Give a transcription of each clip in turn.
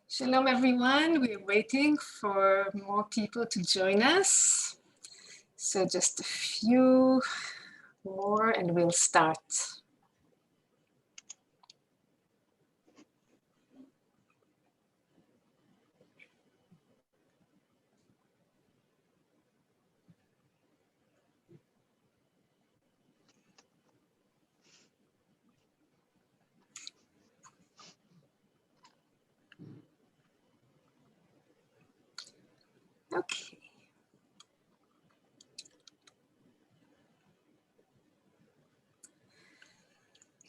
Shalom, everyone. We're waiting for more people to join us. So just a few more and we'll start. Okay.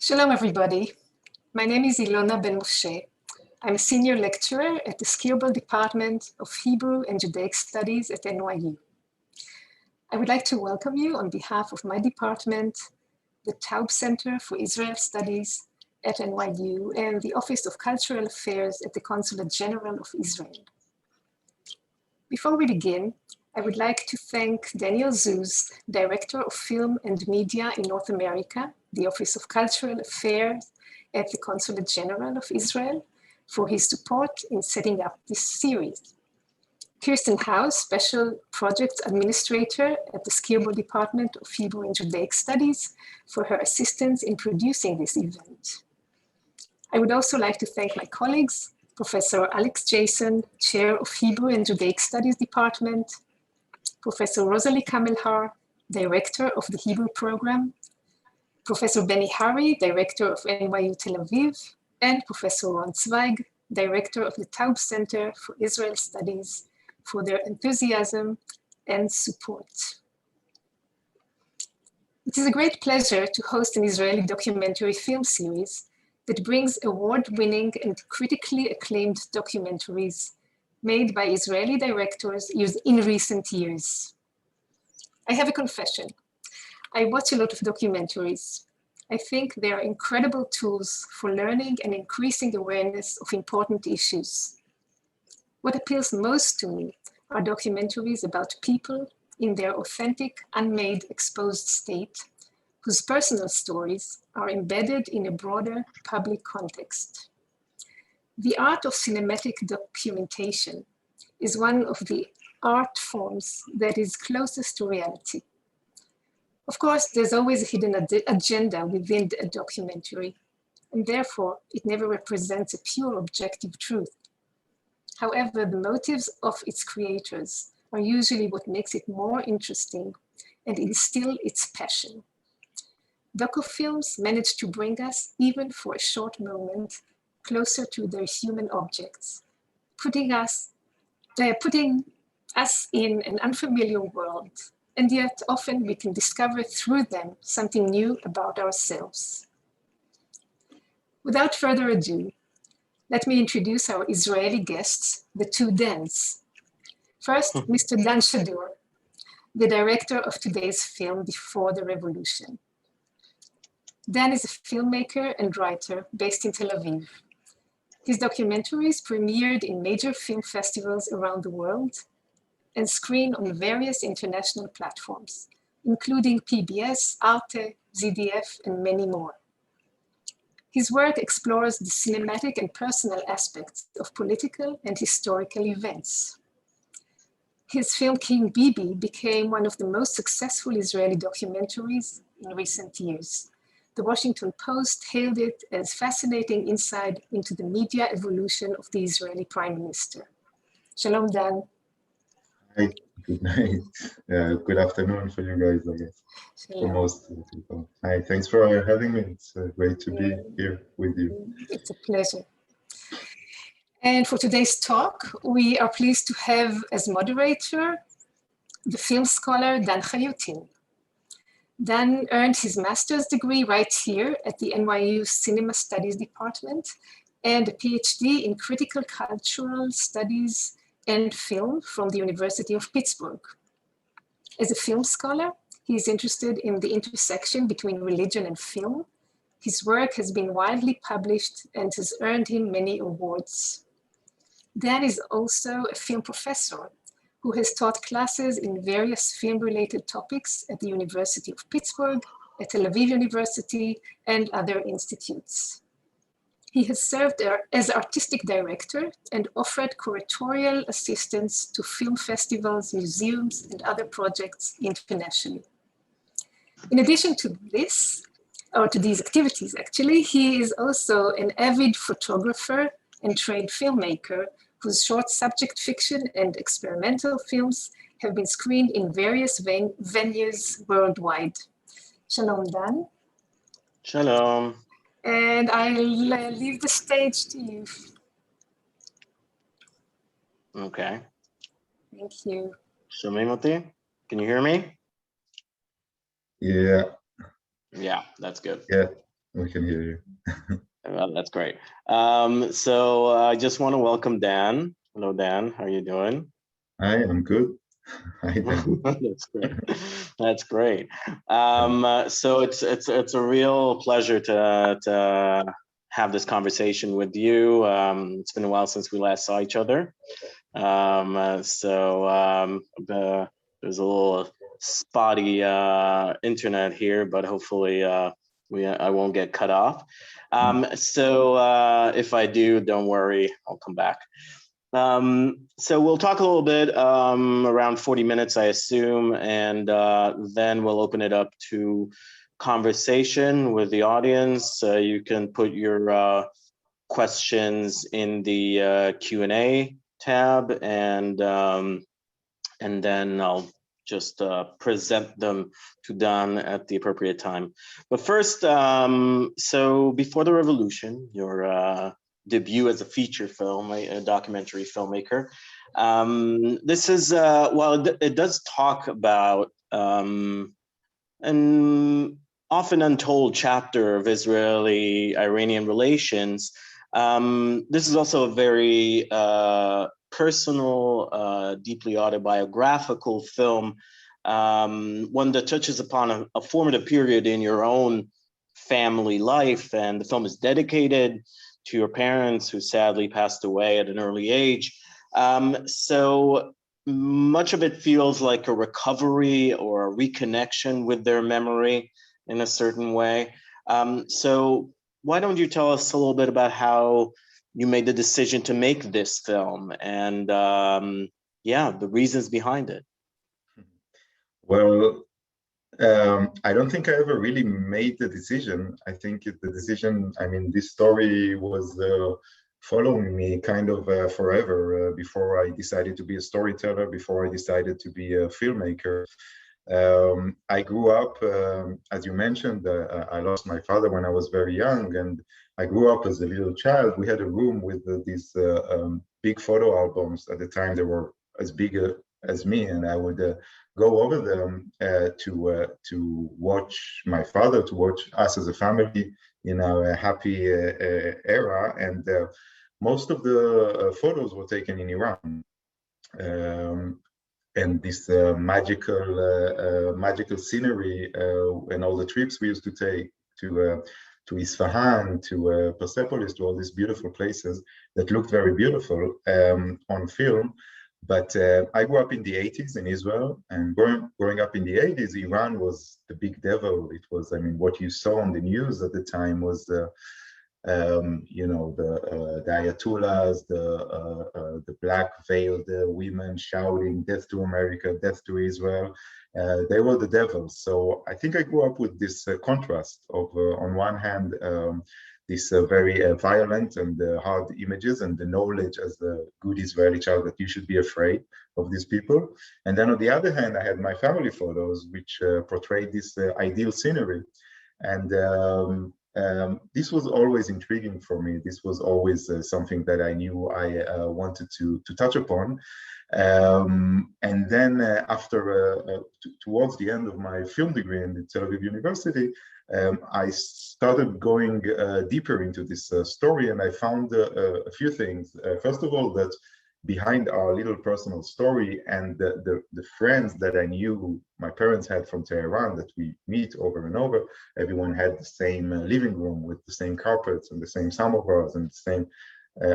Shalom, everybody. My name is Ilona Ben Moshe. I'm a senior lecturer at the Skirball Department of Hebrew and Judaic Studies at NYU. I would like to welcome you on behalf of my department, the Taub Center for Israel Studies at NYU, and the Office of Cultural Affairs at the Consulate General of Israel. Before we begin, I would like to thank Daniel Zuz, Director of Film and Media in North America, the Office of Cultural Affairs at the Consulate General of Israel, for his support in setting up this series. Kirsten House, Special Projects Administrator at the Skirball Department of Hebrew and Judaic Studies, for her assistance in producing this event. I would also like to thank my colleagues, Professor Alex Jason, Chair of Hebrew and Judaic Studies Department, Professor Rosalie Kamelhar, Director of the Hebrew Program, Professor Benny Hari, Director of NYU Tel Aviv, and Professor Ron Zweig, Director of the Taub Center for Israel Studies, for their enthusiasm and support. It is a great pleasure to host an Israeli documentary film series that brings award-winning and critically acclaimed documentaries made by Israeli directors in recent years. I have a confession. I watch a lot of documentaries. I think they are incredible tools for learning and increasing awareness of important issues. What appeals most to me are documentaries about people in their authentic, unmade, exposed state, whose personal stories are embedded in a broader public context. The art of cinematic documentation is one of the art forms that is closest to reality. Of course, there's always a hidden agenda within a documentary, and therefore it never represents a pure objective truth. However, the motives of its creators are usually what makes it more interesting and instill its passion. Docufilms manage to bring us, even for a short moment, closer to their human objects, putting us in an unfamiliar world, and yet often we can discover through them something new about ourselves. Without further ado, let me introduce our Israeli guests, the two Dans. First, Mr. Dan Shadur, the director of today's film, Before the Revolution. Dan is a filmmaker and writer based in Tel Aviv. His documentaries premiered in major film festivals around the world and screen on various international platforms, including PBS, Arte, ZDF, and many more. His work explores the cinematic and personal aspects of political and historical events. His film King Bibi became one of the most successful Israeli documentaries in recent years. The Washington Post hailed it as fascinating insight into the media evolution of the Israeli Prime Minister. Shalom, Dan. Hi, good night. Good afternoon for you guys, I guess. Shalom. For most people. Hi, thanks for having me. It's great to be here with you. It's a pleasure. And for today's talk, we are pleased to have as moderator the film scholar Dan Chyutin. Dan earned his master's degree right here at the NYU Cinema Studies Department and a PhD in critical cultural studies and film from the University of Pittsburgh. As a film scholar, he is interested in the intersection between religion and film. His work has been widely published and has earned him many awards. Dan is also a film professor who has taught classes in various film-related topics at the University of Pittsburgh at Tel Aviv University and other institutes. He has served as artistic director and offered curatorial assistance to film festivals, museums, and other projects internationally. In addition to this, or to these activities actually, he is also an avid photographer and trained filmmaker whose short subject fiction and experimental films have been screened in various venues worldwide. Shalom, Dan. Shalom. And I'll leave the stage to you. Okay. Thank you. Shomim oti? Can you hear me? Yeah. Yeah, that's good. Yeah, we can hear you. Well, that's great. So I just want to welcome Dan. Hello, Dan. How are you doing? Hi, I'm good. Hi, Dan. That's great. That's great. So it's a real pleasure to have this conversation with you. It's been a while since we last saw each other. There's a little spotty internet here, but hopefully I won't get cut off. So if I do, don't worry, I'll come back. So we'll talk a little bit, around 40 minutes, I assume, and then we'll open it up to conversation with the audience. You can put your questions in the Q&A tab, and then I'll just present them to Dan at the appropriate time. But first, so Before the Revolution, your debut as a feature film, a documentary filmmaker. This is, well, it does talk about an often untold chapter of Israeli-Iranian relations. This is also a very personal, deeply autobiographical film, one that touches upon a formative period in your own family life, and the film is dedicated to your parents who sadly passed away at an early age. So much of it feels like a recovery or a reconnection with their memory in a certain way. So why don't you tell us a little bit about how you made the decision to make this film and yeah, the reasons behind it? Well, I don't think I ever really made the decision. I think the decision, I mean, this story was following me kind of forever before I decided to be a storyteller, before I decided to be a filmmaker. I grew up, as you mentioned, I lost my father when I was very young, and I grew up as a little child. We had a room with these big photo albums. At the time, they were as big as me, and I would go over them to watch my father, to watch us as a family in our happy era. And most of the photos were taken in Iran. And this magical scenery and all the trips we used to take to Isfahan, to Persepolis, to all these beautiful places that looked very beautiful on film. But I grew up in the 80s in Israel, and growing up in the 80s, Iran was the big devil. It was, I mean, what you saw on the news at the time was you know, the Ayatollahs, the black veiled women shouting "Death to America, death to Israel." They were the devils. So I think I grew up with this contrast of, on one hand, this very violent and hard images, and the knowledge as the good Israeli child that you should be afraid of these people. And then on the other hand, I had my family photos, which portrayed this ideal scenery. And this was always intriguing for me. This was always something that I knew I wanted to touch upon. And then towards the end of my film degree in the Tel Aviv University, I started going deeper into this story, and I found a few things. First of all, that behind our little personal story and the friends that I knew my parents had from Tehran that we meet over and over, everyone had the same living room with the same carpets and the same samovars and the same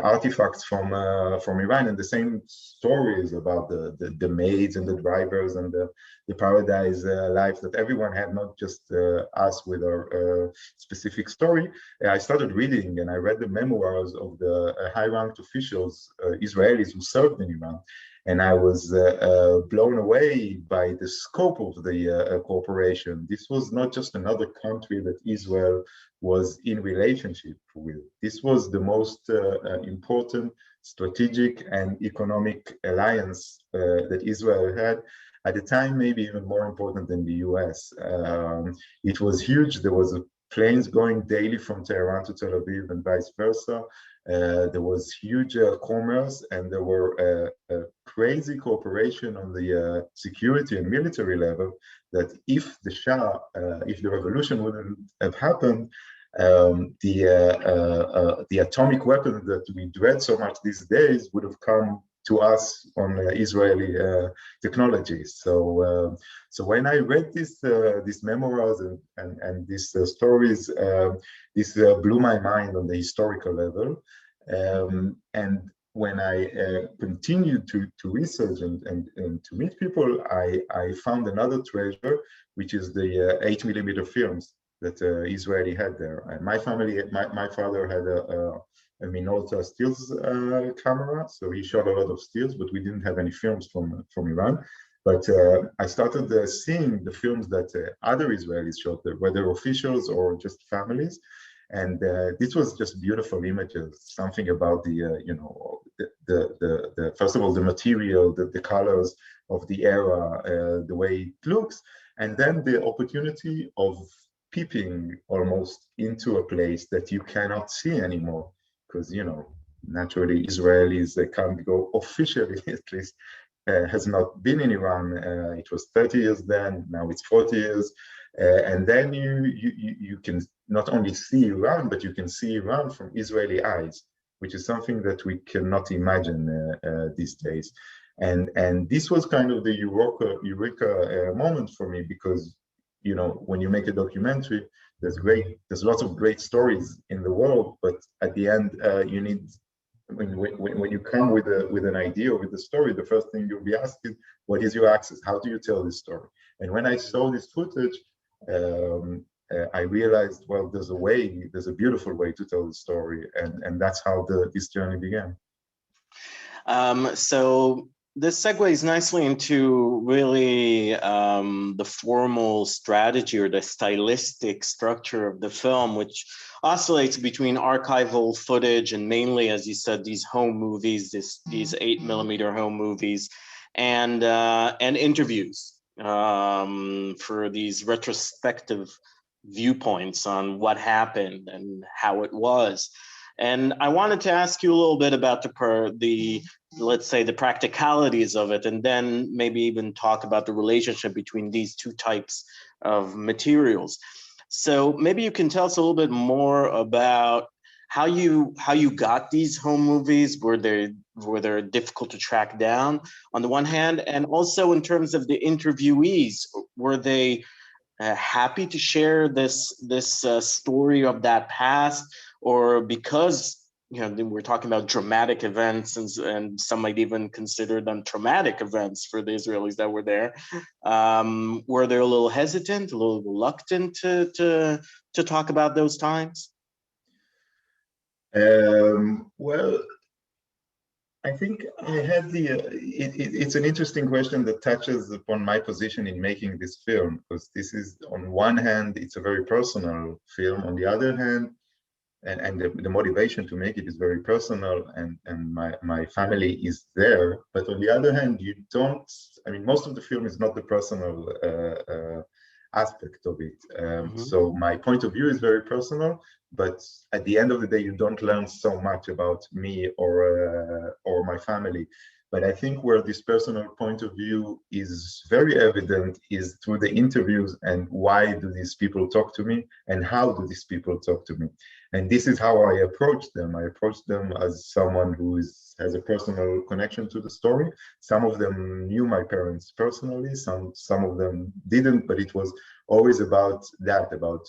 artifacts from Iran, and the same stories about the maids and the drivers and the paradise life that everyone had, not just us with our specific story. I started reading, and I read the memoirs of the high-ranked officials, Israelis who served in Iran, and I was blown away by the scope of the cooperation. This was not just another country that Israel was in relationship with. This was the most important strategic and economic alliance that Israel had. At the time, maybe even more important than the US. It was huge. There was planes going daily from Tehran to Tel Aviv and vice versa. There was huge commerce, and there were crazy cooperation on the security and military level, that if the Shah, if the revolution wouldn't have happened, the atomic weapon that we dread so much these days would have come to us on Israeli technology. So when I read these memoirs and these stories, this blew my mind on the historical level. And when I continued to research and to meet people, I found another treasure, which is the 8mm films that Israeli had there. And my family, my father had a Minolta stills camera, so he shot a lot of stills, but we didn't have any films from Iran. But I started seeing the films that other Israelis shot, whether officials or just families. And this was just beautiful images, something about the, you know, the first of all, the material, the colors of the era, the way it looks, and then the opportunity of peeping almost into a place that you cannot see anymore. Because, you know, naturally Israelis, they can't go officially, at least, has not been in Iran. It was 30 years then, now it's 40 years. And then you can not only see Iran, but you can see Iran from Israeli eyes, which is something that we cannot imagine these days. And this was kind of the eureka moment for me, because, you know, when you make a documentary, there's lots of great stories in the world, but at the end, you need, when you come with an idea or with a story, the first thing you'll be asked is, what is your access? How do you tell this story? And when I saw this footage, I realized, well, there's a beautiful way to tell the story, and that's how this journey began. So this segues nicely into really the formal strategy or the stylistic structure of the film, which oscillates between archival footage and mainly, as you said, these home movies, these 8mm home movies, and interviews for these retrospective viewpoints on what happened and how it was. And I wanted to ask you a little bit about the let's say the practicalities of it, and then maybe even talk about the relationship between these two types of materials. So maybe you can tell us a little bit more about how you got these home movies. Were they difficult to track down on the one hand, and also in terms of the interviewees, were they happy to share this story of that past, or because, you know, we're talking about dramatic events, and some might even consider them traumatic events for the Israelis that were there, were they a little hesitant, a little reluctant to talk about those times? Well, I think I had it's an interesting question that touches upon my position in making this film, because this is, on one hand, it's a very personal film. On the other hand, and the motivation to make it is very personal, and my family is there. But on the other hand, you don't, I mean, most of the film is not the personal aspect of it. So my point of view is very personal, but at the end of the day, you don't learn so much about me or my family. But I think where this personal point of view is very evident is through the interviews, and why do these people talk to me, and how do these people talk to me. And this is how I approach them. I approach them as someone who has a personal connection to the story. Some of them knew my parents personally, some of them didn't, but it was always about that, about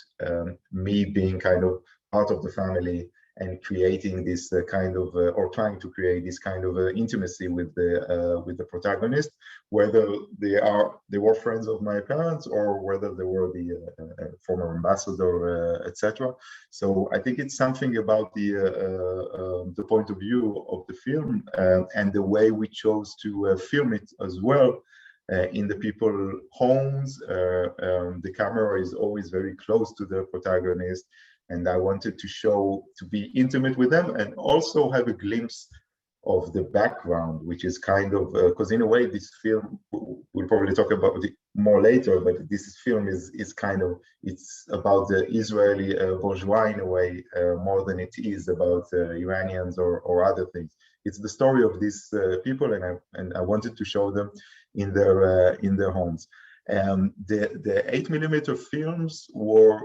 me being kind of part of the family, and creating this kind of, or trying to create this kind of intimacy with the protagonist, whether they were friends of my parents or whether they were the former ambassador, etc. So I think it's something about the point of view of the film and the way we chose to film it as well. In the people homes, the camera is always very close to the protagonist, and I wanted to be intimate with them and also have a glimpse of the background, which is kind of, because in a way this film, we'll probably talk about it more later, but this film is kind of, it's about the Israeli bourgeois in a way, more than it is about Iranians or other things. It's the story of these people, and I wanted to show them in their homes. The 8mm films were,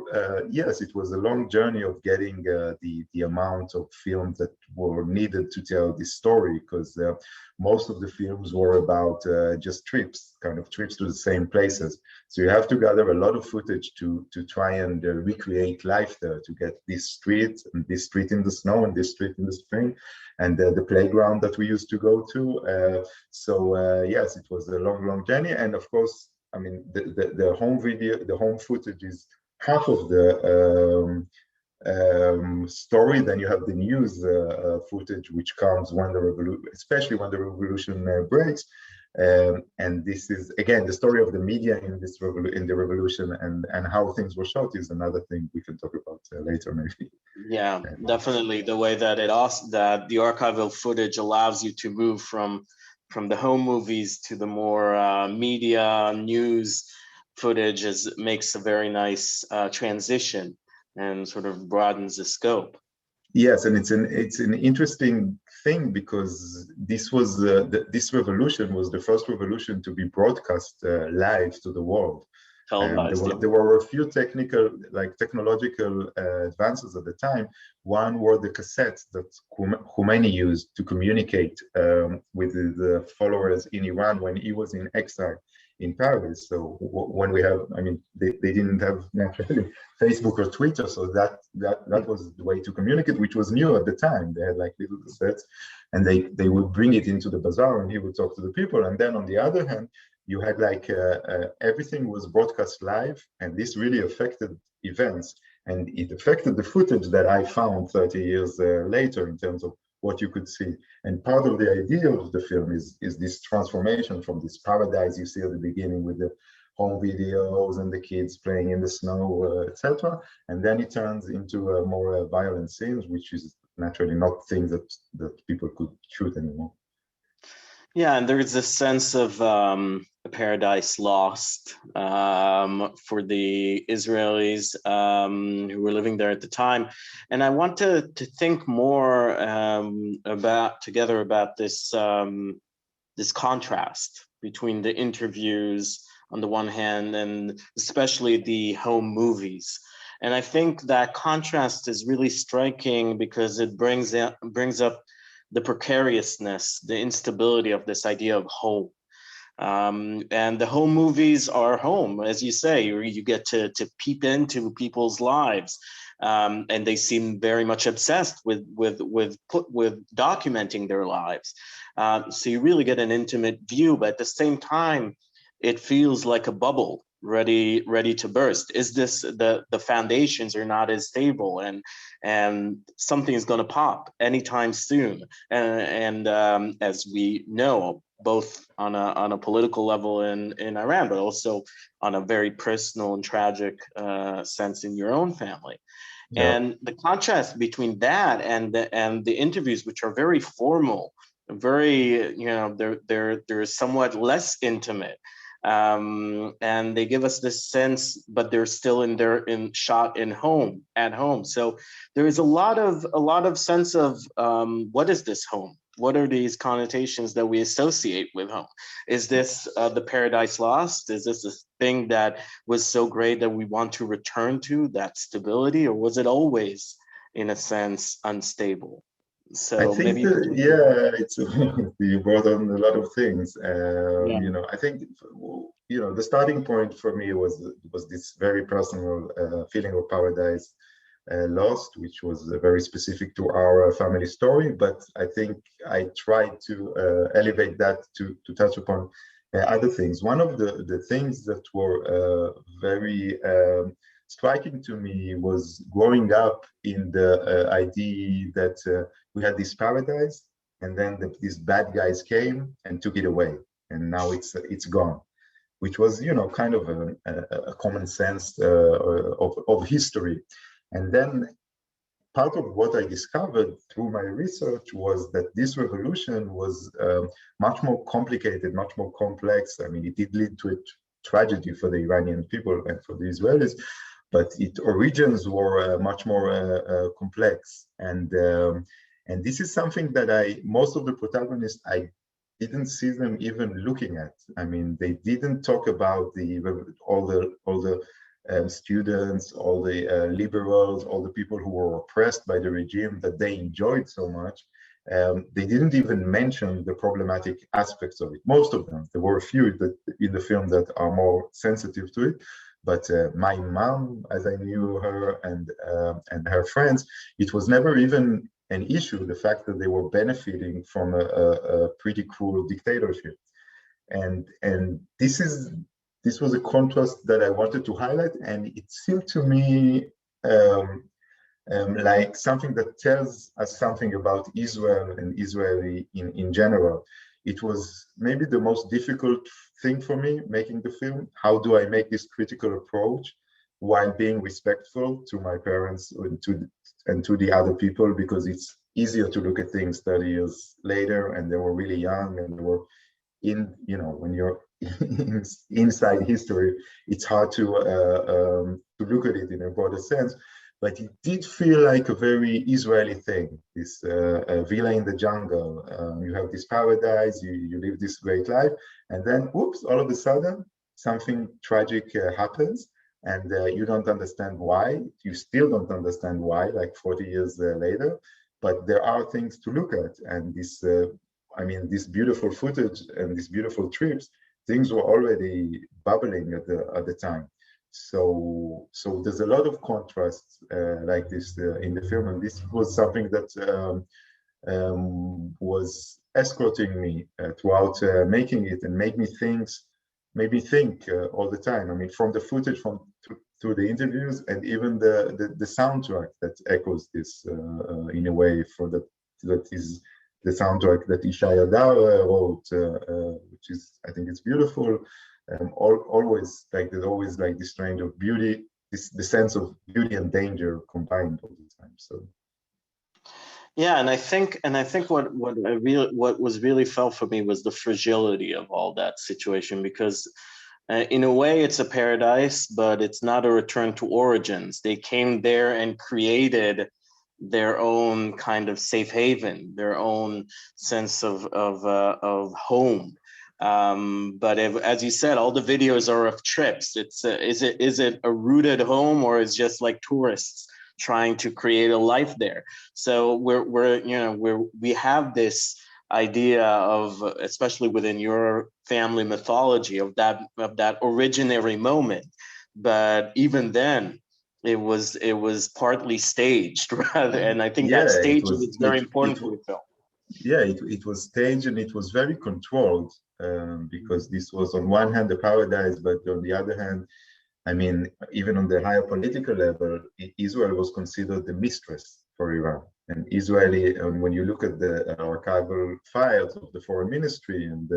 yes, it was a long journey of getting the amount of films that were needed to tell this story, because most of the films were about just trips, kind of trips to the same places. So you have to gather a lot of footage to try and recreate life there, to get this street, and this street in the snow, and this street in the spring, and the playground that we used to go to. So yes, it was a long journey. And of course, I mean, the home video, the home footage is half of the story. Then you have the news footage, which comes when the revolution, especially when the revolution breaks. And this is again the story of the media in this in the revolution, and how things were shot is another thing we can talk about later, maybe. Yeah, definitely. The way that that the archival footage allows you to move from the home movies to the more media news footage makes a very nice transition and sort of broadens the scope. Yes, and it's an interesting thing, because this was this revolution was the first revolution to be broadcast live to the world. There were a few technological advances at the time. One were the cassettes that Khomeini used to communicate with the followers in Iran when he was in exile in Paris. So when we have, I mean, they didn't have naturally Facebook or Twitter, so that was the way to communicate, which was new at the time. They had like little cassettes, and they would bring it into the bazaar, and he would talk to the people. And then on the other hand, you had like everything was broadcast live, and this really affected events, and it affected the footage that I found 30 years later in terms of what you could see. And part of the idea of the film is this transformation from this paradise you see at the beginning with the home videos and the kids playing in the snow, etc. And then it turns into more violent scenes, which is naturally not things that people could shoot anymore. Yeah, and there's a sense of a paradise lost for the Israelis who were living there at the time. And I want to think more about this this contrast between the interviews on the one hand, and especially the home movies. And I think that contrast is really striking because it brings up the precariousness, the instability of this idea of home. And the home movies are home, as you say, you get to peep into people's lives. And they seem very much obsessed with documenting their lives. So you really get an intimate view, but at the same time, it feels like a bubble ready to burst. Is this the foundations are not as stable, and something is going to pop anytime soon. And as we know, both on a political level in Iran, but also on a very personal and tragic sense in your own family. Yeah. And the contrast between that and the interviews, which are very formal, very, they're somewhat less intimate. And they give us this sense, but they're still shot at home. So there is a lot of sense of what is this home? What are these connotations that we associate with home? Is this the paradise lost? Is this a thing that was so great that we want to return to, that stability, or was it always, in a sense, unstable? So I think you brought on a lot of things. I think the starting point for me was this very personal feeling of paradise lost, which was very specific to our family story. But I think I tried to elevate that to touch upon other things. One of the things that were very striking to me was growing up in the idea that we had this paradise, and then these bad guys came and took it away, and now it's gone, which was, you know, kind of a common sense of history. And then part of what I discovered through my research was that this revolution was much more complicated, much more complex. I mean, it did lead to a tragedy for the Iranian people and for the Israelis, but its origins were much more complex. And this is something that most of the protagonists, I didn't see them even looking at. I mean, they didn't talk about all the students, all the liberals, all the people who were oppressed by the regime that they enjoyed so much. They didn't even mention the problematic aspects of it. Most of them. There were a few in the film that are more sensitive to it. But my mom, as I knew her, and her friends, it was never even an issue, the fact that they were benefiting from a pretty cruel dictatorship. And this was a contrast that I wanted to highlight, and it seemed to me like something that tells us something about Israel and Israeli in general. It was maybe the most difficult thing for me making the film. How do I make this critical approach while being respectful to my parents and to the other people, because it's easier to look at things 30 years later, and they were really young, and they were when you're inside history, it's hard to look at it in a broader sense. But it did feel like a very Israeli thing, this villa in the jungle. You have this paradise, you live this great life, and then, oops, all of a sudden, something tragic happens, and you don't understand why. You still don't understand why, like 40 years later, but there are things to look at. And this, this beautiful footage and these beautiful trips, things were already bubbling at the time. So there's a lot of contrast like this in the film, and this was something that was escorting me throughout making it, and made me think all the time. I mean, from the footage, through the interviews, and even the soundtrack that echoes this in a way. That is the soundtrack that Chyutin wrote, which is, I think it's beautiful. Always like this range of beauty, the sense of beauty and danger combined all the time. So yeah, and I think what was really felt for me was the fragility of all that situation, because in a way it's a paradise, but it's not a return to origins. They came there and created their own kind of safe haven, their own sense of home. But as you said, all the videos are of trips. It's is it a rooted home, or is just like tourists trying to create a life there? So we have this idea of, especially within your family mythology, of that originary moment. But even then, it was partly staged, rather, and I think that staging is very important for the film. Yeah, it was staged, and it was very controlled, because this was on one hand the paradise, but on the other hand, I mean, even on the higher political level, Israel was considered the mistress for Iran. And when you look at the archival files of the foreign ministry and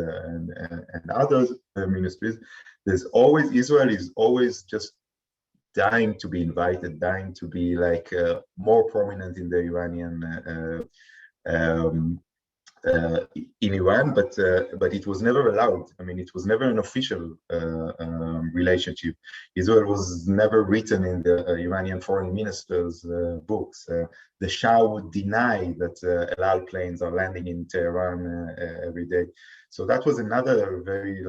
other ministries, Israel is always just dying to be invited, dying to be like more prominent in the Iranian in Iran, but it was never allowed. I mean, it was never an official relationship. Israel was never written in the Iranian foreign minister's books. The Shah would deny that El Al planes are landing in Tehran every day. So that was another very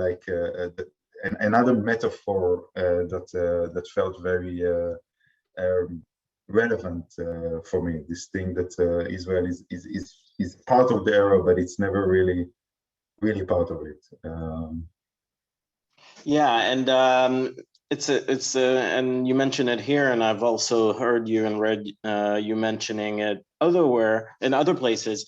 another metaphor that felt very relevant for me. This thing that Israel is part of the era, but it's never really part of it. Yeah, and and you mentioned it here, and I've also heard you and read you mentioning it in other places.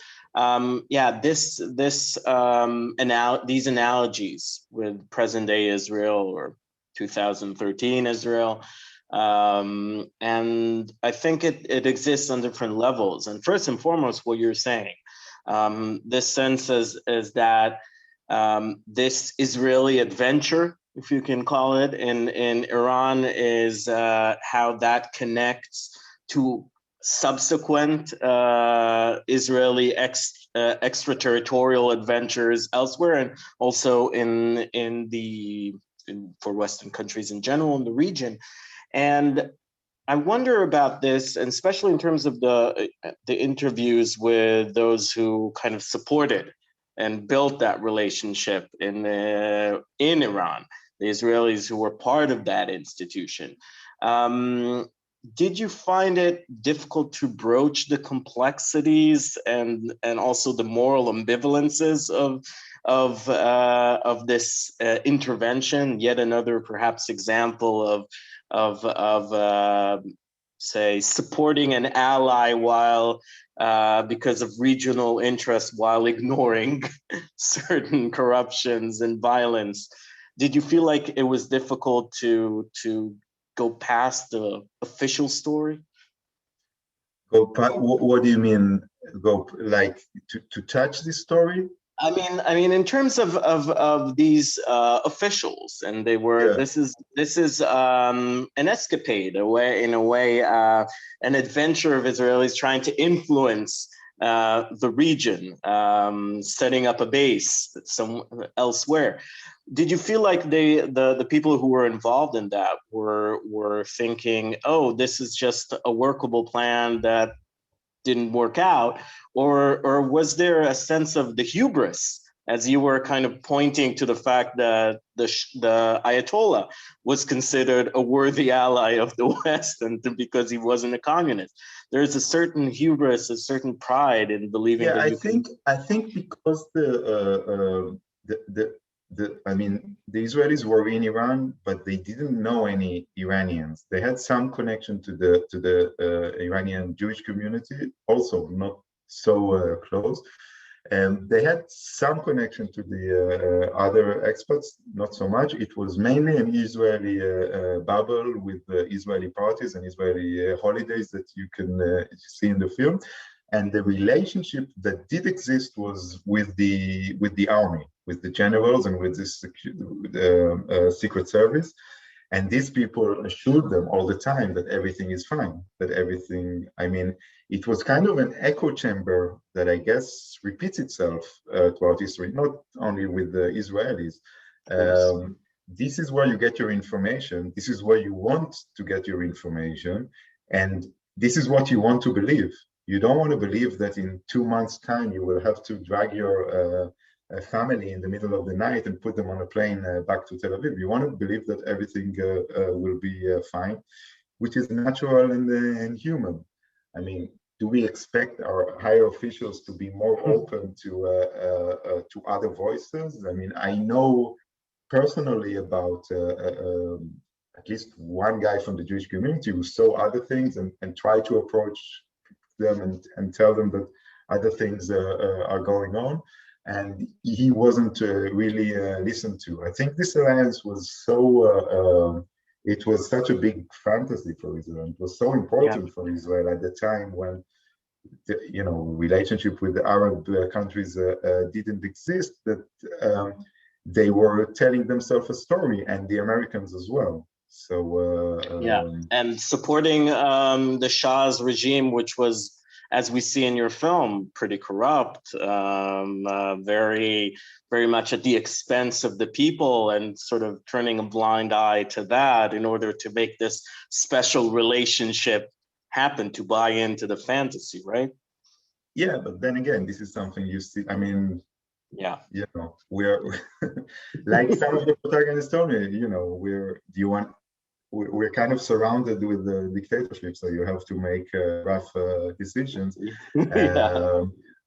These analogies with present day Israel or 2013 Israel, and I think it exists on different levels. And first and foremost, what you're saying, this sense is that this Israeli adventure, if you can call it, in Iran is how that connects to subsequent Israeli extraterritorial adventures elsewhere, and also for Western countries in general in the region. And I wonder about this, and especially in terms of the interviews with those who kind of supported and built that relationship in Iran, the Israelis who were part of that institution. Did you find it difficult to broach the complexities and also the moral ambivalences of this intervention? Yet another perhaps example of say supporting an ally while because of regional interest, while ignoring certain corruptions and violence. Did you feel like it was difficult to go past the official story? What do you mean? Go like to touch this story? I mean, in terms of these officials, and they were. Yeah. This is an escapade, in a way, an adventure of Israelis trying to influence the region, setting up a base elsewhere. Did you feel like the people who were involved in that were thinking, oh, this is just a workable plan that didn't work out, or was there a sense of the hubris, as you were kind of pointing to the fact that the Ayatollah was considered a worthy ally of the West, and because he wasn't a communist? There's a certain hubris, a certain pride in believing that I think because the Israelis were in Iran, but they didn't know any Iranians. They had some connection to the Iranian Jewish community, also not so close. And they had some connection to the other expats, not so much. It was mainly an Israeli bubble with Israeli parties and Israeli holidays that you can see in the film. And the relationship that did exist was with the army, with the generals and with the Secret Service. And these people assured them all the time that everything is fine, that everything, it was kind of an echo chamber that I guess repeats itself throughout history, not only with the Israelis. This is where you get your information. This is where you want to get your information. And this is what you want to believe. You don't want to believe that in 2 months' time, you will have to drag your family in the middle of the night and put them on a plane back to Tel Aviv. You want to believe that everything will be fine, which is natural and human. Do we expect our higher officials to be more open to other voices? I know personally about at least one guy from the Jewish community who saw other things and tried to approach them and tell them that other things are going on, and he wasn't really listened to. I think this alliance was so it was such a big fantasy for Israel. It was so important for Israel at the time when the relationship with the Arab countries didn't exist, that they were telling themselves a story, and the Americans as well. So and supporting the Shah's regime, which was, as we see in your film, pretty corrupt, very, very much at the expense of the people, and sort of turning a blind eye to that in order to make this special relationship happen, to buy into the fantasy, right? Yeah, but then again, this is something you see. We're like some of the protagonists told me, we're kind of surrounded with the dictatorship, so you have to make rough decisions.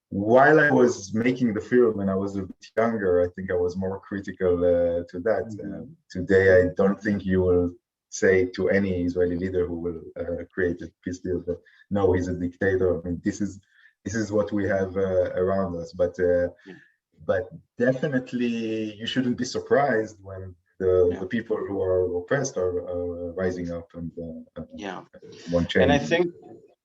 While I was making the film and I was a bit younger, I think I was more critical to that. Today, I don't think you will say to any Israeli leader who will create a peace deal that no, he's a dictator. I mean, this is what we have around us. But definitely, you shouldn't be surprised when the people who are oppressed are rising up and want change.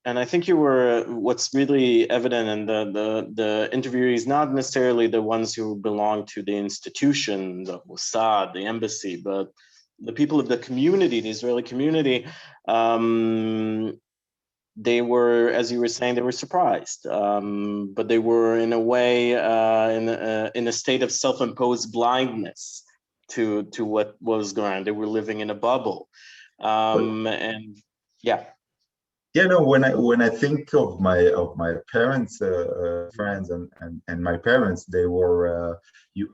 And I think you were, what's really evident in the interviewees, not necessarily the ones who belong to the institution, the Mossad, the embassy, but the people of the community, the Israeli community. They were, as you were saying, they were surprised, but they were in a way in a state of self-imposed blindness to what was going on. They were living in a bubble, and yeah. Yeah, no. When I think of my parents' friends and my parents, they were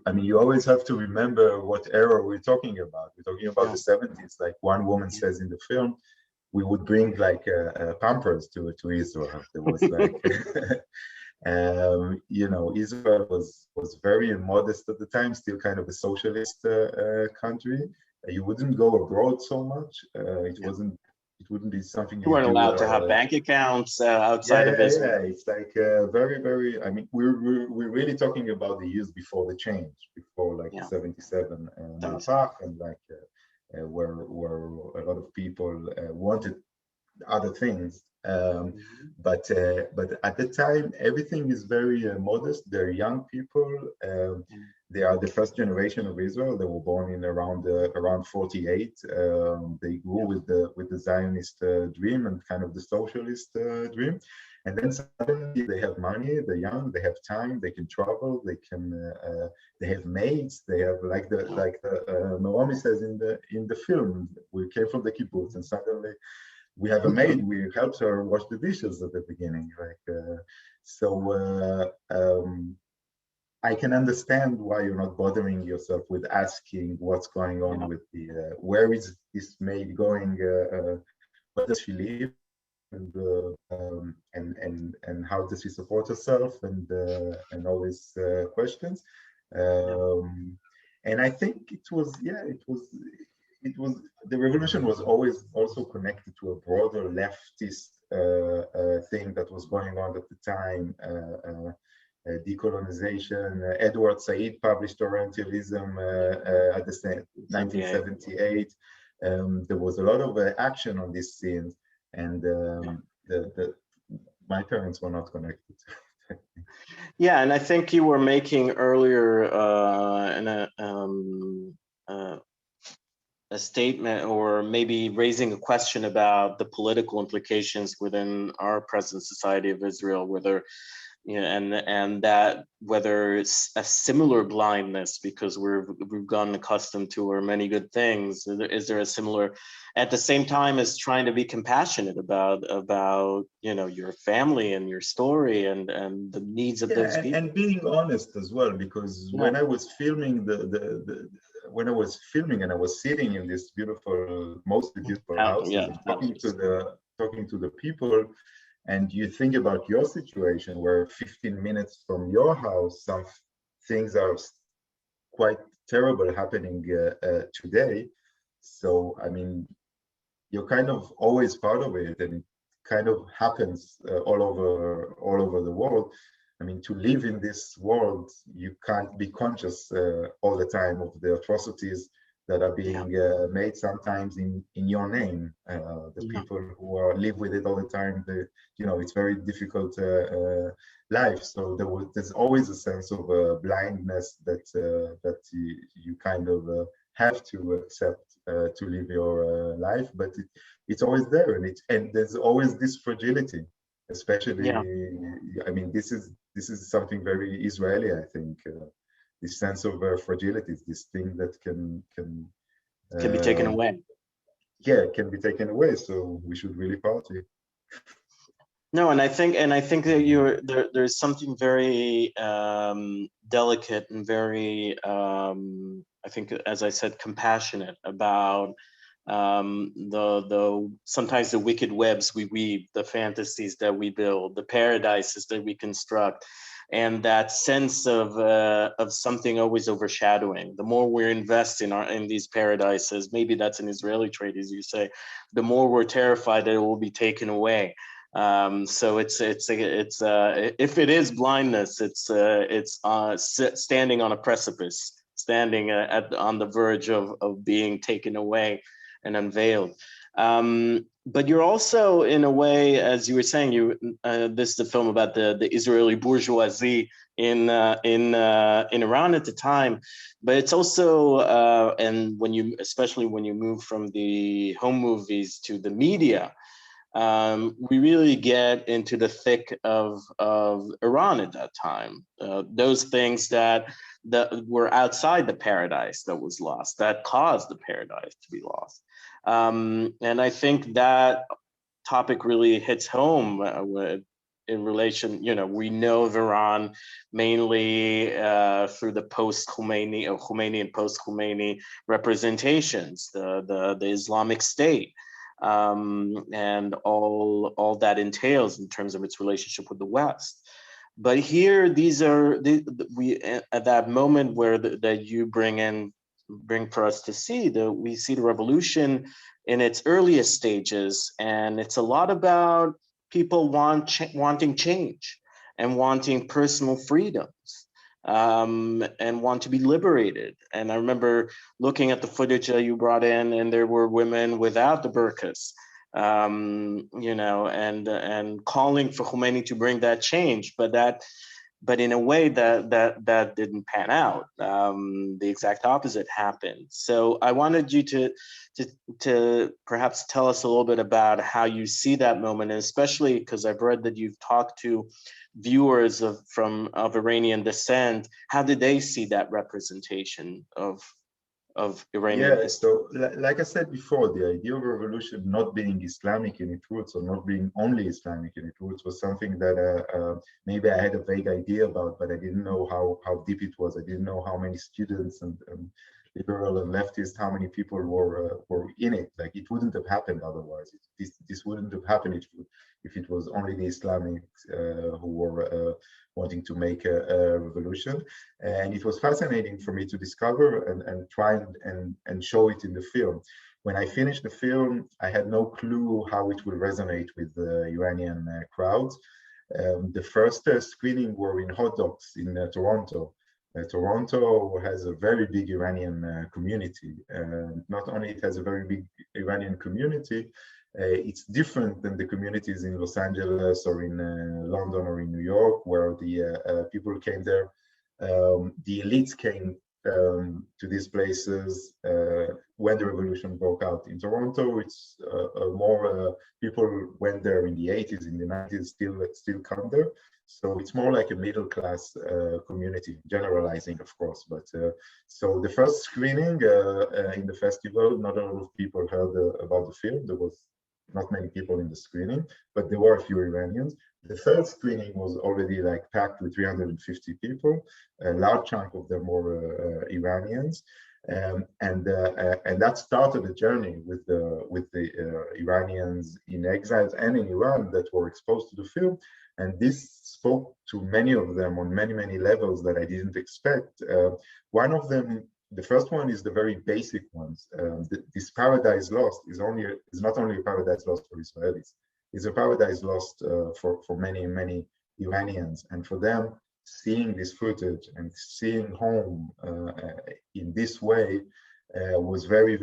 I mean, you always have to remember what era we're talking about. We're talking about the 70s. Like one woman says in the film, we would bring like Pampers to Israel. There was like, you know, Israel was very modest at the time, still kind of a socialist country. You wouldn't go abroad so much. It wouldn't be something you weren't allowed to have bank accounts outside of Israel. Yeah, it's like very. I mean, we're really talking about the years before the change, before like 77 Mahapach, and like where a lot of people wanted other things. But at the time, everything is very modest. They're young people. They are the first generation of Israel. They were born in around 48. They grew with the Zionist dream and kind of the socialist dream. And then suddenly they have money. They're young. They have time. They can travel. They can. They have mates. They have like the Naomi says in the film. We came from the kibbutz, and suddenly we have a maid. We helped her wash the dishes at the beginning. I can understand why you're not bothering yourself with asking what's going on with the where is this maid going, where does she live, and how does she support herself, and all these questions. And I think it was the revolution was always also connected to a broader leftist thing that was going on at the time. Decolonization. Edward Said published Orientalism at the same 1978. There was a lot of action on this scene, and my parents were not connected. Yeah, and I think you were making earlier a statement, or maybe raising a question about the political implications within our present society of Israel, whether and that whether it's a similar blindness because we've gotten accustomed to or many good things. Is there a similar, at the same time as trying to be compassionate about your family and your story and the needs of those people, and being honest as well, because when I was filming when I was filming and I was sitting in this beautiful, mostly beautiful house, talking to the people. And you think about your situation where 15 minutes from your house, some things are quite terrible happening today. So, I mean, you're kind of always part of it, and it kind of happens all over the world. I mean, to live in this world, you can't be conscious all the time of the atrocities that are being made sometimes in your name. The people who live with it all the time, it's very difficult life. So there's always a sense of blindness that you kind of have to accept to live your life, but it's always there, and there's always this fragility, especially. I mean, this is something very Israeli, I think. This sense of fragility, this thing that can be taken away. Yeah, it can be taken away. So we should really party. No, and I think that there's something very delicate and very, I think, as I said, compassionate about the sometimes the wicked webs we weave, the fantasies that we build, the paradises that we construct. and that sense of something always overshadowing. The more we're investing in these paradises, maybe that's an Israeli trait, as you say, the more we're terrified that it will be taken away. So it's if it is blindness, it's standing on a precipice, standing on the verge of being taken away and unveiled. But you're also, in a way, as you were saying, this is a film about the Israeli bourgeoisie in Iran at the time. But it's also, and especially when you move from the home movies to the media, we really get into the thick of Iran at that time. Those things that were outside the paradise that was lost, that caused the paradise to be lost. And I think that topic really hits home in relation, we know of Iran mainly through the post-Khomeini or Khomeini and post-Khomeini representations, the Islamic State, and all that entails in terms of its relationship with the West. But here, we at that moment where that you bring for us to see, we see the revolution in its earliest stages, and it's a lot about people wanting change and wanting personal freedoms, and want to be liberated. And I remember looking at the footage that you brought in, and there were women without the burqas, and calling for Khomeini to bring that change, but in a way that didn't pan out. The exact opposite happened. So I wanted you to perhaps tell us a little bit about how you see that moment, and especially because I've read that you've talked to viewers of Iranian descent. How did they see that representation of Iranian history? So like I said before, the idea of revolution not being Islamic in its roots, or not being only Islamic in its roots, was something that maybe I had a vague idea about, but I didn't know how deep it was. I didn't know how many students and liberal and leftist, how many people were in it. Like, it wouldn't have happened otherwise. This wouldn't have happened if it was only the Islamics who were wanting to make a revolution. And it was fascinating for me to discover and try and show it in the film. When I finished the film, I had no clue how it will resonate with the Iranian crowds. The first screening were in hot dogs in Toronto. Toronto has a very big Iranian community. Not only it has a very big Iranian community, it's different than the communities in Los Angeles or in London or in New York, where the people came there. The elites came to these places when the revolution broke out. In Toronto, it's more people went there in the 80s, in the 90s, still come there. So it's more like a middle class community, generalizing, of course. But so the first screening in the festival, not a lot of people heard about the film. There was not many people in the screening, but there were a few Iranians. The third screening was already like packed with 350 people. A large chunk of them were Iranians, and that started a journey with the Iranians in exile and in Iran that were exposed to the film. And this spoke to many of them on many levels that I didn't expect. One of them, the first one, is the very basic ones. This paradise lost is not only a paradise lost for Israelis. It's a paradise lost for many Iranians. And for them, seeing this footage and seeing home in this way was very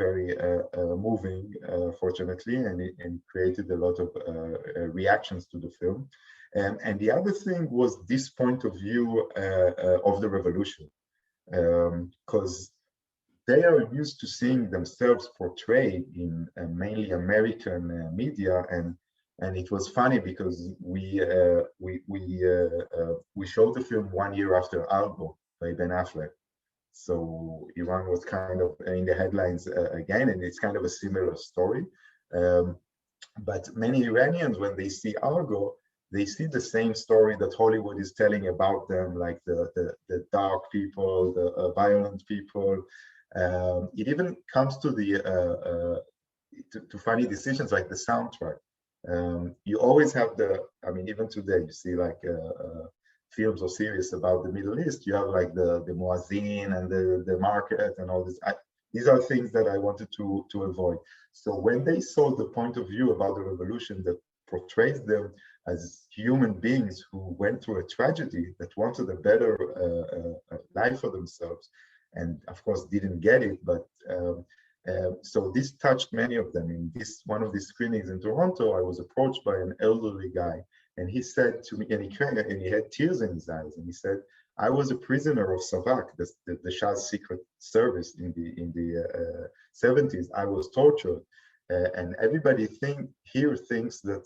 moving, fortunately, and it created a lot of reactions to the film. And the other thing was this point of view of the revolution, because they are used to seeing themselves portrayed in mainly American media, and it was funny because we showed the film 1 year after Argo by Ben Affleck. So Iran was kind of in the headlines again, and it's kind of a similar story. But many Iranians, when they see Argo, they see the same story that Hollywood is telling about them, like the dark people, the violent people. It even comes to the to funny decisions like the soundtrack. You always have I mean, even today, you see like films or series about the Middle East, you have like the muazzin and the market and all this. These are things that I wanted to avoid. So when they saw the point of view about the revolution that portrays them as human beings who went through a tragedy, that wanted a better life for themselves, and of course didn't get it, but so this touched many of them. In one of these screenings in Toronto, I was approached by an elderly guy, and he said to me, and he had tears in his eyes, and he said, "I was a prisoner of Savak, the Shah's secret service in the 70s. I was tortured, and everybody here thinks that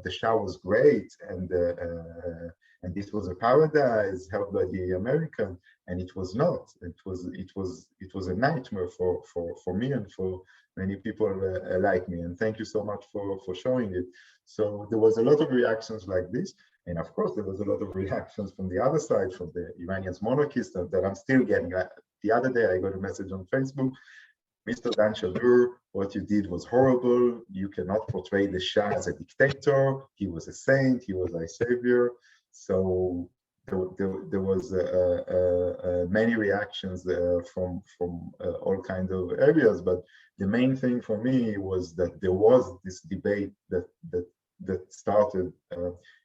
the Shah was great, and this was a paradise held by the American, and it was not. It was a nightmare for me and for many people like me. And thank you so much for showing it." So there was a lot of reactions like this. And of course, there was a lot of reactions from the other side, from the Iranians monarchists that I'm still getting. The other day, I got a message on Facebook, "Mr. Dan Shadur, what you did was horrible. You cannot portray the Shah as a dictator. He was a saint. He was our savior." So there was many reactions from all kinds of areas. But the main thing for me was that there was this debate that started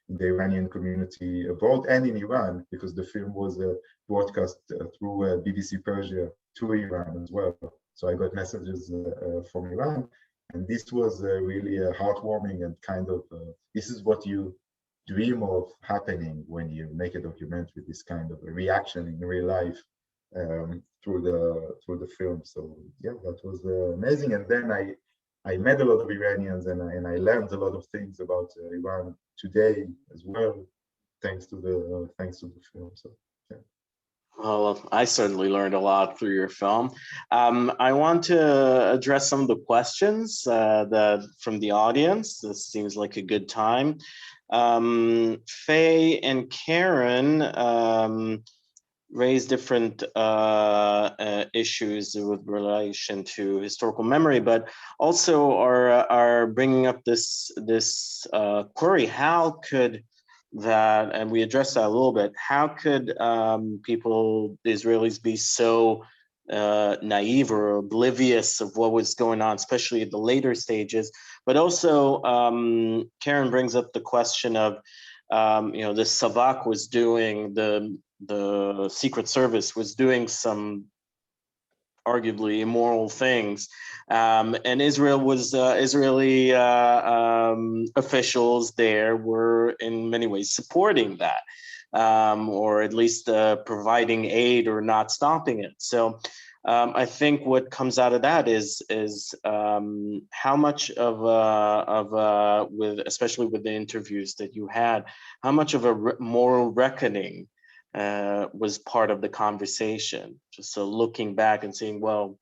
in the Iranian community abroad and in Iran, because the film was broadcast through BBC Persia to Iran as well. So I got messages from Iran, and this was really heartwarming and kind of, this is what you dream of happening when you make a documentary, this kind of a reaction in real life through the film. So yeah, that was amazing. And then I met a lot of Iranians, and I learned a lot of things about Iran today as well, thanks to the film. So yeah. Well, I certainly learned a lot through your film. I want to address some of the questions from the audience. This seems like a good time. Faye and Karen raise different issues with relation to historical memory, but also are bringing up this query: how could that, and we addressed that a little bit, how could people, the Israelis, be so naive or oblivious of what was going on, especially at the later stages? But also, Karen brings up the question of, the Savak was doing, the Secret Service was doing some arguably immoral things, and Israeli officials there were in many ways supporting that, or at least providing aid or not stopping it. So I think what comes out of that is how much of especially with the interviews that you had, how much of a moral reckoning was part of the conversation. Just so looking back and saying, well,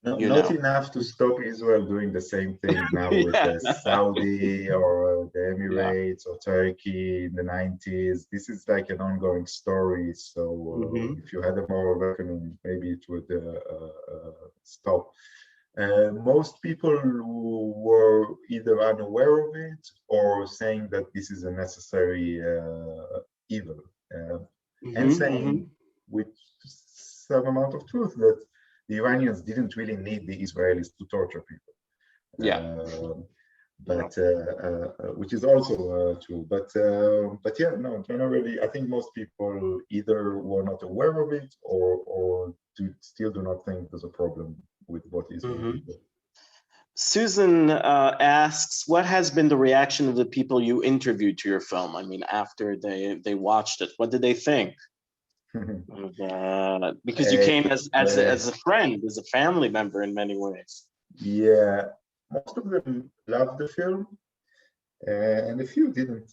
not enough to stop Israel doing the same thing now with the Saudi or the Emirates or Turkey in the 90s. This is like an ongoing story. So if you had a moral reckoning, maybe it would stop. Most people who were either unaware of it or saying that this is a necessary evil, and saying with some amount of truth that the Iranians didn't really need the Israelis to torture people. But which is also true. But yeah, no, generally, I think most people either were not aware of it or still do not think there's a problem with what Israel did. Susan asks, what has been the reaction of the people you interviewed to your film? I mean, after they watched it, what did they think? Because you came as a friend, as a family member in many ways. Yeah, most of them loved the film, and a few didn't.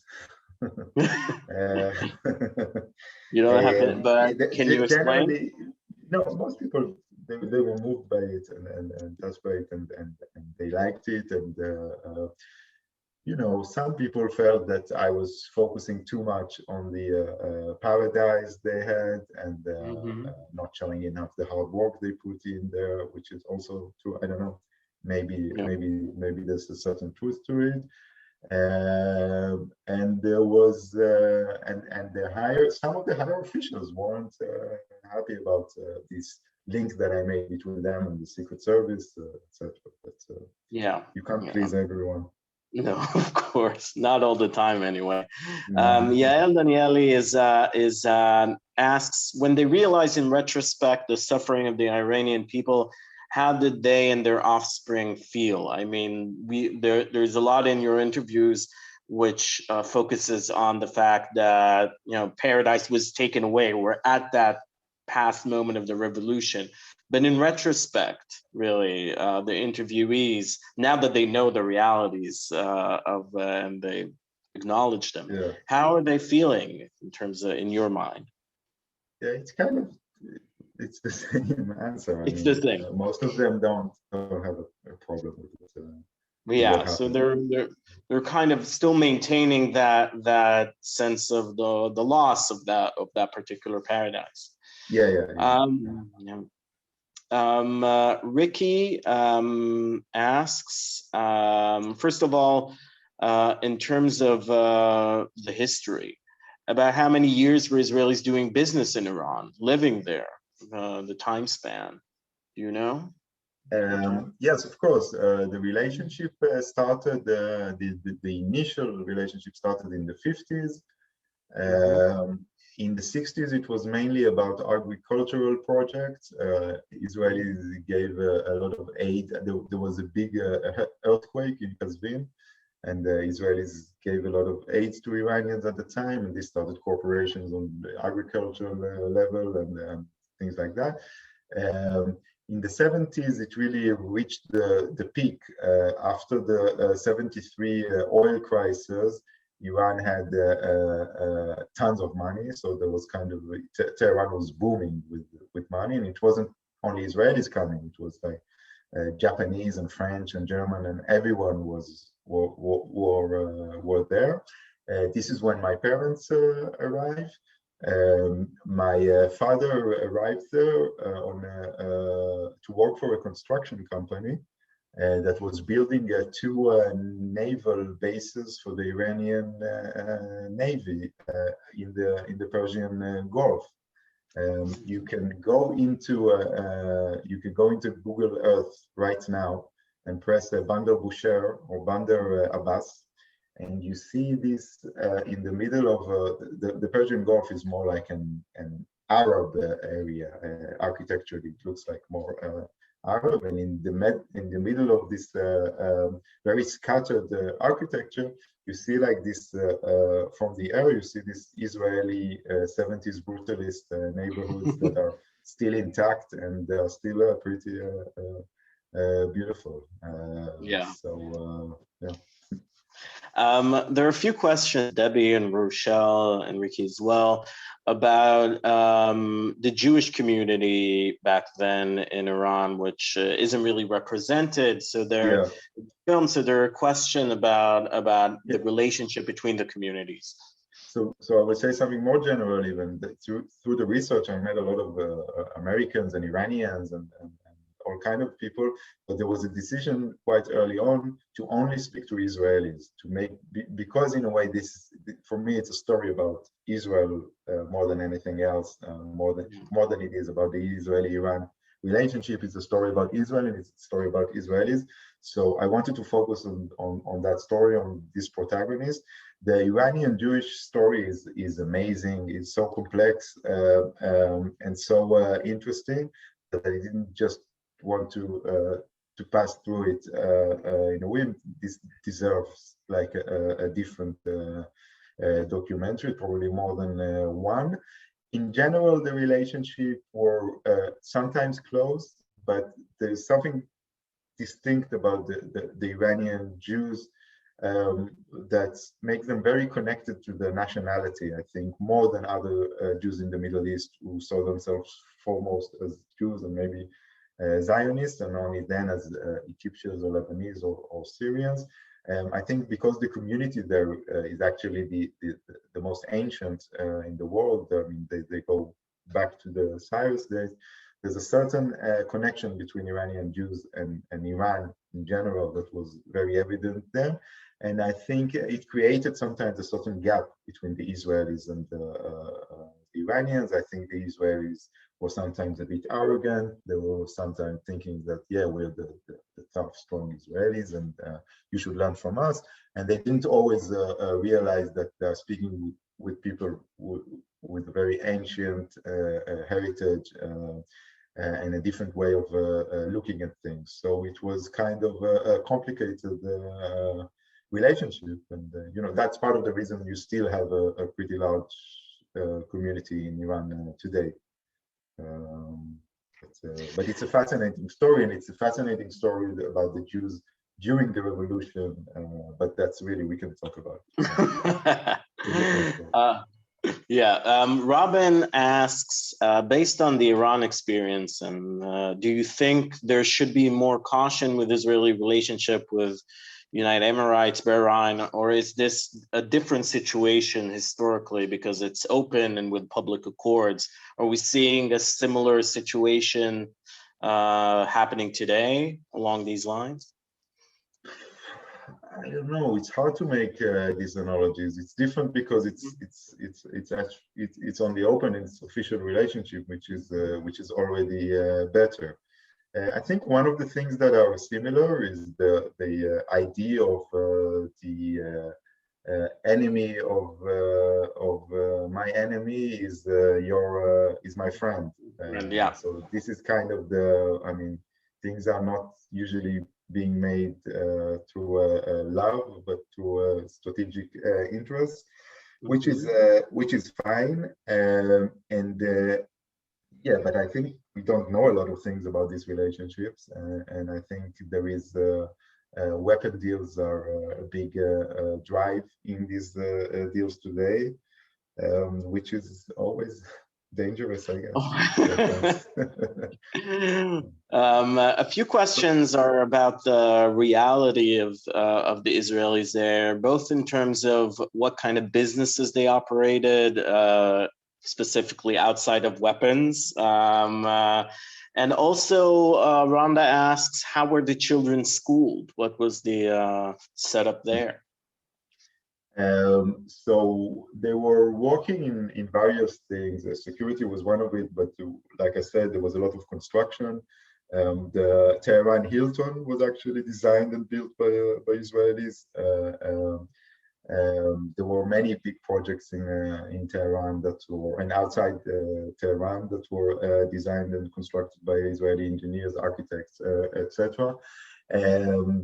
You don't have to, but can you explain? No, most people they were moved by it and touched by it, and they liked it, and some people felt that I was focusing too much on the paradise they had, and not showing enough the hard work they put in there, which is also true. I don't know. Maybe there's a certain truth to it. And there was and some of the higher officials weren't happy about this link that I made between them and the Secret Service, etc. But Yeah. you can't please everyone. No, of course, not all the time anyway. No. Yael Danieli asks, when they realize in retrospect the suffering of the Iranian people, how did they and their offspring feel? I mean, there's a lot in your interviews which focuses on the fact that, you know, paradise was taken away. We're at that past moment of the revolution. But in retrospect, really, the interviewees, now that they know the realities and they acknowledge them, Yeah. how are they feeling in terms of, in your mind? Yeah, it's the same answer. It's the same. Most of them don't have a problem with it. Yeah, so they're kind of still maintaining that sense of the loss of that particular paradise. Yeah. Ricky asks, first of all, in terms of the history, about how many years were Israelis doing business in Iran, living there, the time span, do you know? Yes, of course. The relationship started, the initial relationship started in the 50s. In the 60s, it was mainly about agricultural projects. Israelis gave a lot of aid. There was a big earthquake in Kazvin, and the Israelis gave a lot of aid to Iranians at the time, and they started corporations on the agricultural level and things like that. In the 70s, it really reached the peak. After the 73 oil crisis, Iran had tons of money, so there was kind of Tehran was booming with money, and it wasn't only Israelis coming; it was like Japanese and French and German, and everyone were there. This is when my parents arrived. My father arrived there to work for a construction company that was building two naval bases for the Iranian Navy in the Persian Gulf. You can go into Google Earth right now and press Bandar Bushehr or Bandar Abbas, and you see this in the middle of the Persian Gulf is more like an Arab area architecturally. It looks like more Arab, and in the middle of this very scattered architecture, you see like this from the air. You see this Israeli 70s brutalist neighborhoods that are still intact, and they are still pretty beautiful. Yeah. So yeah. There are a few questions, Debbie and Rochelle and Ricky as well, about the Jewish community back then in Iran, which isn't really represented. So there are a question about the relationship between the communities. So I would say something more general. Even through the research, I met a lot of Americans and Iranians and all kind of people, but there was a decision quite early on to only speak to Israelis, because in a way, for me, it's a story about Israel more than anything else, more than it is about the Israeli-Iran relationship. It's a story about Israel, and it's a story about Israelis. So I wanted to focus on that story, on this protagonist. The Iranian Jewish story is amazing. It's so complex and so interesting that I didn't just want to pass through it in a way. This deserves like a different documentary, probably more than one. In general, the relationship were sometimes close, but there's something distinct about the Iranian Jews that make them very connected to the nationality, I think, more than other Jews in the Middle East who saw themselves foremost as Jews and maybe Zionists, and only then as Egyptians or Lebanese or Syrians. I think because the community there is actually the most ancient in the world. I mean, they go back to the Cyrus days. there's a certain connection between Iranian Jews and Iran in general that was very evident there. And I think it created sometimes a certain gap between the Israelis and the Iranians. I think the Israelis were sometimes a bit arrogant. They were sometimes thinking that, yeah, we're the tough, strong Israelis and you should learn from us. And they didn't always realize that they're speaking with people with a very ancient heritage and a different way of looking at things. So it was kind of a complicated relationship, and that's part of the reason you still have a pretty large community in Iran today. But it's a fascinating story, and it's a fascinating story about the Jews during the revolution. But that's really, we can talk about. Robin asks, based on the Iran experience, and do you think there should be more caution with Israeli relationship with United Emirates, Bahrain, or is this a different situation historically because it's open and with public accords? Are we seeing a similar situation happening today along these lines? I don't know. It's hard to make these analogies. It's different because it's on the open and it's official relationship, which is already better. I think one of the things that are similar is the idea of the enemy of my enemy is my friend. Yeah. So this is kind of things are not usually being made through love, but through strategic interests, which is fine. Yeah, but I think we don't know a lot of things about these relationships, and I think there is weapon deals are a big drive in these deals today, which is always dangerous, I guess. A few questions are about the reality of the Israelis there, both in terms of what kind of businesses they operated, specifically outside of weapons. And also, Rhonda asks, how were the children schooled? What was the setup there? So they were working in various things. Security was one of it, but like I said, there was a lot of construction. The Tehran Hilton was actually designed and built by Israelis. There were many big projects in Tehran and outside Tehran that were designed and constructed by Israeli engineers, architects, etc.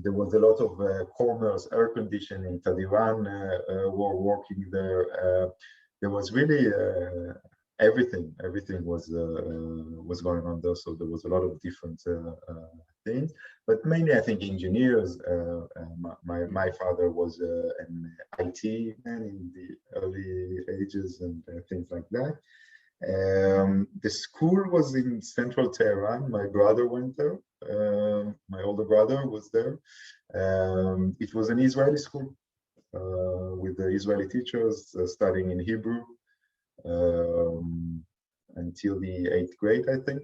There was a lot of commerce, air conditioning. Tadiran were working there. There was really everything was going on there. So there was a lot of different things, but mainly I think engineers. My father was an IT man in the early ages and things like that. The school was in central Tehran. My brother went there. My older brother was there. It was an Israeli school with the Israeli teachers studying in Hebrew until the 8th grade, I think.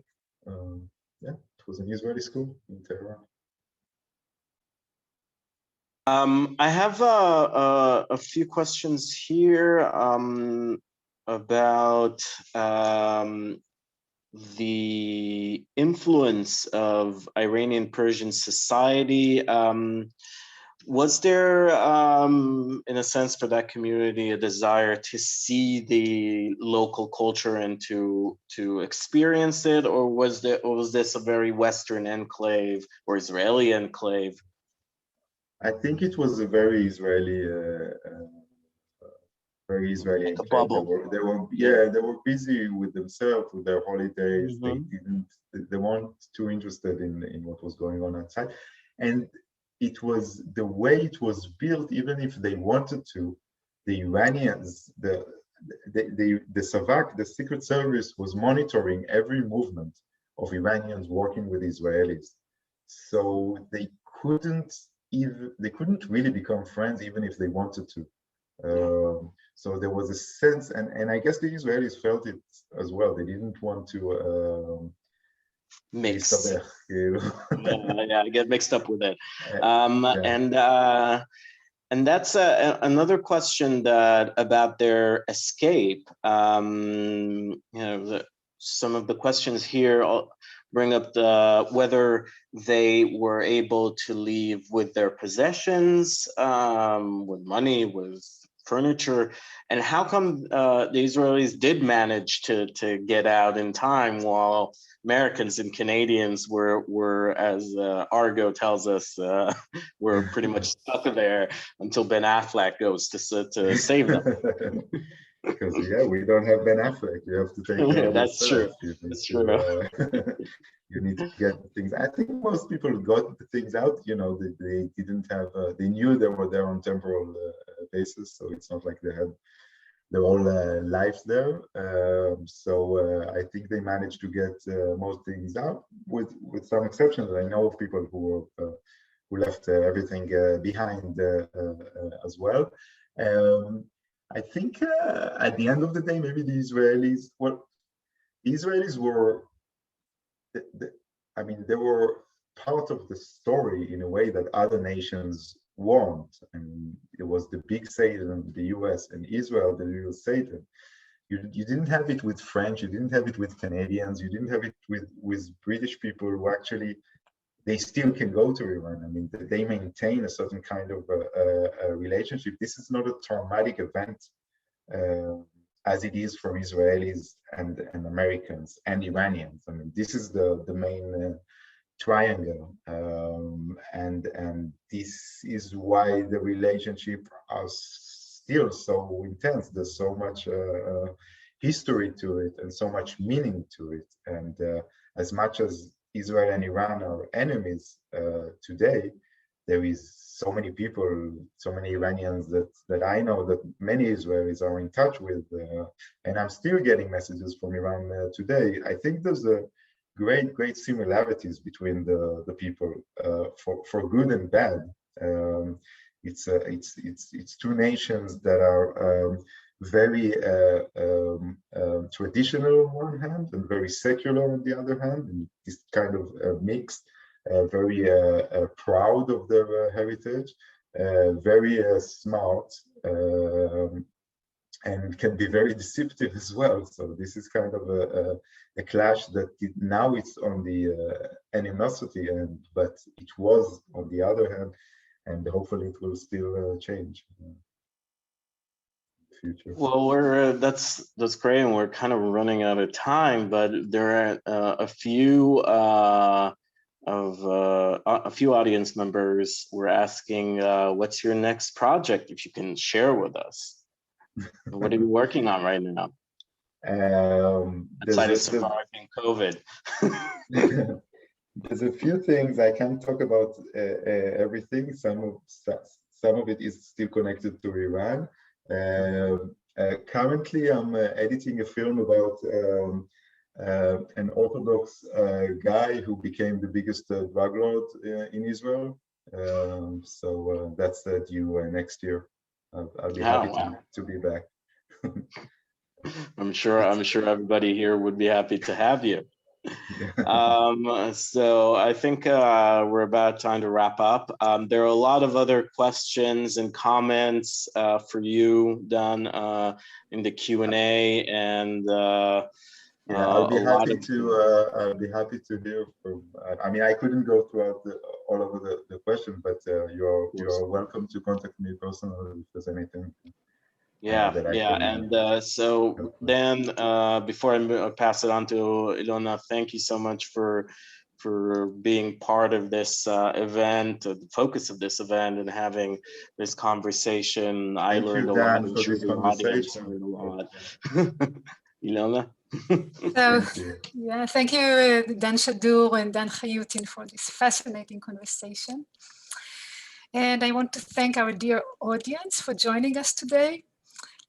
Yeah, it was an Israeli school in Tehran. I have a few questions here about the influence of Iranian Persian society. Was there, in a sense, for that community, a desire to see the local culture and to experience it, or was this a very Western enclave or Israeli enclave? I think it was a very Israeli Like a bubble. They were busy with themselves, with their holidays. Mm-hmm. They weren't too interested in what was going on outside. And it was the way it was built, even if they wanted to, the Iranians, the Savak, the Secret Service, was monitoring every movement of Iranians working with Israelis. So they couldn't really become friends even if they wanted to. So there was a sense, and I guess the Israelis felt it as well. They didn't want to mix. Yeah, I get mixed up with it. Yeah. And that's another question that about their escape. Some of the questions here bring up whether they were able to leave with their possessions, with money, with furniture, and how come the Israelis did manage to get out in time while Americans and Canadians were as Argo tells us, were pretty much stuck there until Ben Affleck goes to save them. Because we don't have Ben Affleck. You have to take care of That's yourself. true. That's true. You need to get things. I think most people got the things out. They didn't have. They knew they were there on temporal basis, so it's not like they had their whole lives there. So I think they managed to get most things out, with some exceptions. I know of people who left everything behind as well. I think at the end of the day, maybe the Israelis were, they were part of the story in a way that other nations weren't. And it was the big Satan, the US, and Israel, the little Satan. You didn't have it with French, you didn't have it with Canadians, you didn't have it with British people who actually, they still can go to Iran. I mean, they maintain a certain kind of a relationship. This is not a traumatic event as it is for Israelis and Americans and Iranians. I mean, this is the main triangle, and this is why the relationship are still so intense. There's so much history to it and so much meaning to it. And as much as Israel and Iran are enemies today, there is so many people, so many Iranians that I know, that many Israelis are in touch with, and I'm still getting messages from Iran today. I think there's a great similarities between the people, for good and bad. It's two nations that are very traditional on one hand and very secular on the other hand, and this kind of mix. Very proud of their heritage, very smart, and can be very deceptive as well. So this is kind of a clash that now it's on the animosity end, but it was on the other hand, and hopefully it will still change in the future. Well, that's great, and we're kind of running out of time, but there are a few audience members were asking, what's your next project, if you can share with us? What are you working on right now? Aside of surviving COVID. There's a few things. I can't talk about everything. Some of it is still connected to Iran. Currently, I'm editing a film about an Orthodox guy who became the biggest drug lord in Israel. So that's due next year. I'll be happy to be back. I'm sure everybody here would be happy to have you. So I think we're about time to wrap up. There are a lot of other questions and comments for you, Dan, in the Q&A, and I'll be happy to hear from. I mean, I couldn't go throughout all of the questions, but you're welcome to contact me personally if there's anything. So then, before I pass it on to Ilona, thank you so much for being part of this event, the focus of this event, and having this conversation. I learned a lot. I'm sure the audience learned a lot. Ilona? Thank you, Dan Shadur and Dan Chyutin, for this fascinating conversation. And I want to thank our dear audience for joining us today.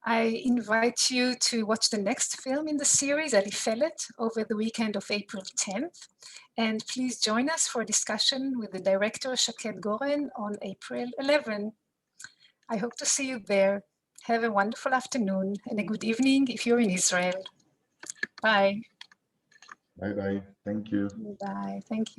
I invite you to watch the next film in the series, Unveiled, over the weekend of April 10th. And please join us for a discussion with the director, Shaked Goren, on April 11. I hope to see you there. Have a wonderful afternoon and a good evening if you're in Israel. Bye. Bye bye. Thank you. Bye. Thank you.